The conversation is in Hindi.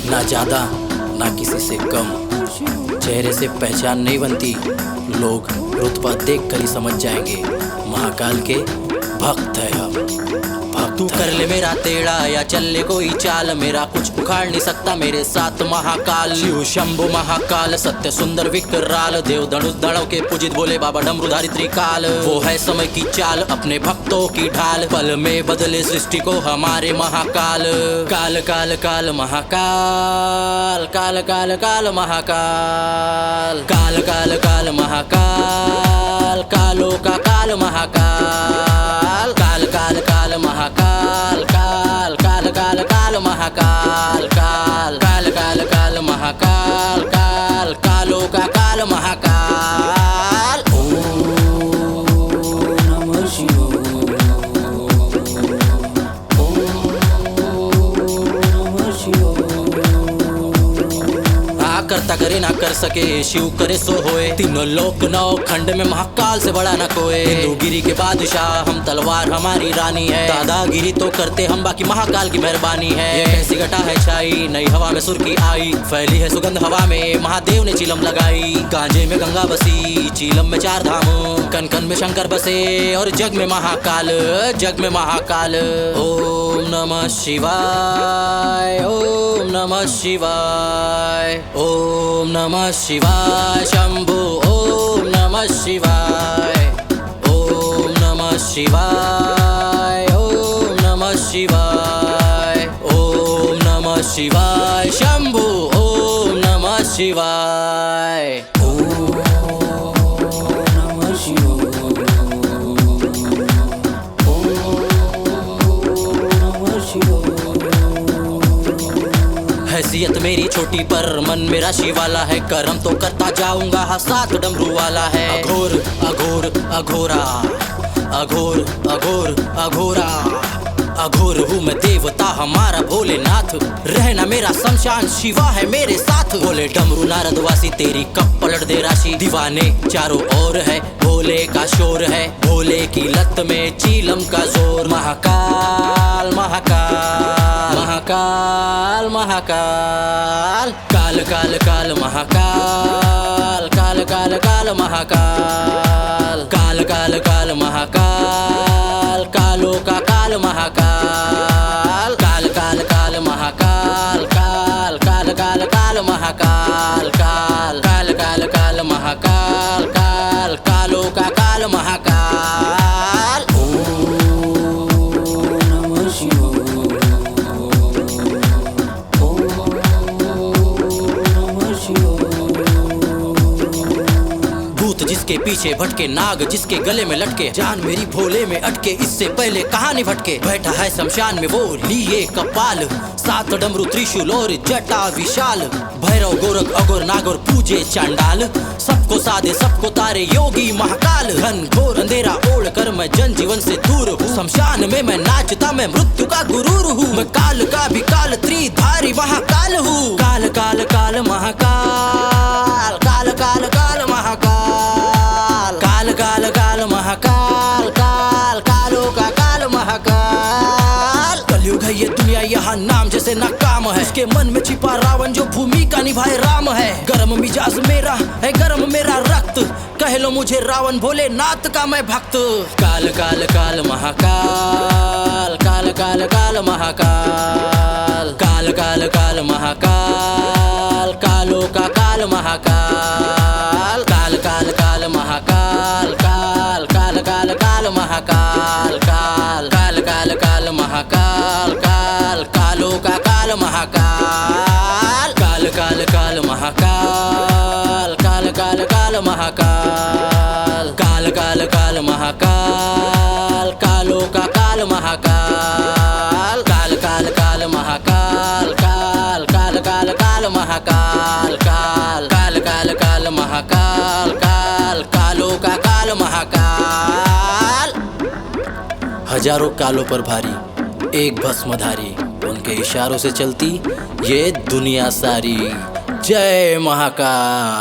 ना ज्यादा ना किसी से कम। चेहरे से पहचान नहीं बनती, लोग रुतबा देख कर ही समझ जाएंगे महाकाल के भक्त है हम। तू कर ले मेरा टेढ़ा या चल ले कोई चाल, मेरा कुछ उखाड़ नहीं सकता मेरे साथ महाकाल। शिव शंभु महाकाल सत्य सुंदर विकराल, देव धनुष दड़ों के पूजित बोले बाबा डमरूधारी त्रिकाल। वो है समय की चाल अपने भक्तों की ढाल, पल में बदले सृष्टि को हमारे महाकाल। काल काल काल महाकाल, काल काल काल महाकाल, काल काल काल महाकाल, कालों का काल महाकाल। काल काल काल महाकाल, काल काल काल काल महाकाल, काल काल काल काल महाकाल, काल कालों का काल महाकाल। ओम नमः शिवाय, ओम नमः शिवाय। करता करे ना कर सके, शिव करे सो होए, तीनों लोक नौ खंड में महाकाल से बड़ा न कोई। हिंदूगिरी के बादशाह हम, तलवार हमारी रानी है, दादागिरी तो करते हम, बाकी महाकाल की मेहरबानी है। ये कैसी घटा है छाई, नई हवा में सुर्खी आई, फैली है सुगंध हवा में, महादेव ने चीलम लगाई। गांजे में गंगा बसी, चीलम में चार धाम, कन कन में शंकर बसे और जग में महाकाल, जग में महाकाल। ओम नमः शिवाय, ओम नमः शिवाय, ओम नमः शिवाय शंभु, ओम नमः शिवाय, ओम नमः शिवाय, ओम नमः शिवाय, ओम नमः शिवाय शंभु, ओम नमः शिवाय। हैसियत मेरी छोटी पर मन मेरा शिवाला है, कर्म तो करता जाऊंगा हाँ साथ डमरू वाला है। अघोर अघोर अघोरा, अघोर अघोर अघोरा, अघोर हूँ मैं देवता हमारा भोलेनाथ, रहना मेरा शमशान शिवा है मेरे साथ। बोले डमरू नारद वासी तेरी कब पलट दे राशि, दीवाने चारों ओर है भोले का शोर है, भोले की लत में चीलम का जोर। महाकाल महाकाल महाकाल महाकाल, काल काल काल महाकाल, काल काल काल महाकाल, काल काल काल महाकाल, कालों का काल महाकाल। काल काल काल महाकाल, काल काल काल काल महाकाल, काल काल काल काल महाकाल, काल कालों का काल महाकाल। ओम नमः शिवाय, ओम नमः शिवाय। भूत जिसके पीछे भटके, नाग जिसके गले में लटके, जान मेरी भोले में अटके, इससे पहले कहानी भटके। बैठा है शमशान में वो लिए कपाल, सात डमरू त्रिशूल और जटा विशाल। भैरव गोरख अगोर नागोर पूजे चांडाल, सबको साधे सबको तारे योगी महाकाल। घन घोर अंधेरा ओढ़ कर मैं जन जीवन से दूर हूँ, शमशान में मैं नाचता मैं मृत्यु का गुरूर हूँ। मैं काल का भी काल त्रिधारी महाकाल हूँ। काल काल काल महाकाल, काल काल काल महाकाल, काल काल काल महाकाल, काल कालों का काल महाकाल। कलयुग है ये दुनिया यहाँ नाम जैसे नाकाम है, इसके मन में छिपा रावण जो भूमिका निभाए राम है। गरम मिजाज मेरा है गरम मेरा रक्त, कह लो मुझे रावण भोलेनाथ का मैं भक्त। काल काल काल महाकाल, काल काल काल महाकाल, काल काल काल महाकाल, कालों का काल महाकाल। काल काल काल महाकाल, काल काल काल काल महाकाल, काल काल काल काल महाकाल, काल कालों का काल महाकाल। काल काल काल महाकाल, काल काल काल महाकाल, काल काल काल महाकाल, कालों का काल महाकाल। काल काल काल महाकाल, काल काल काल काल महाकाल, काल काल काल काल महाकाल, काल कालों का काल महाकाल। हजारों कालों पर भारी एक भस्मधारी, उनके इशारों से चलती ये दुनिया सारी। जय महाकाल।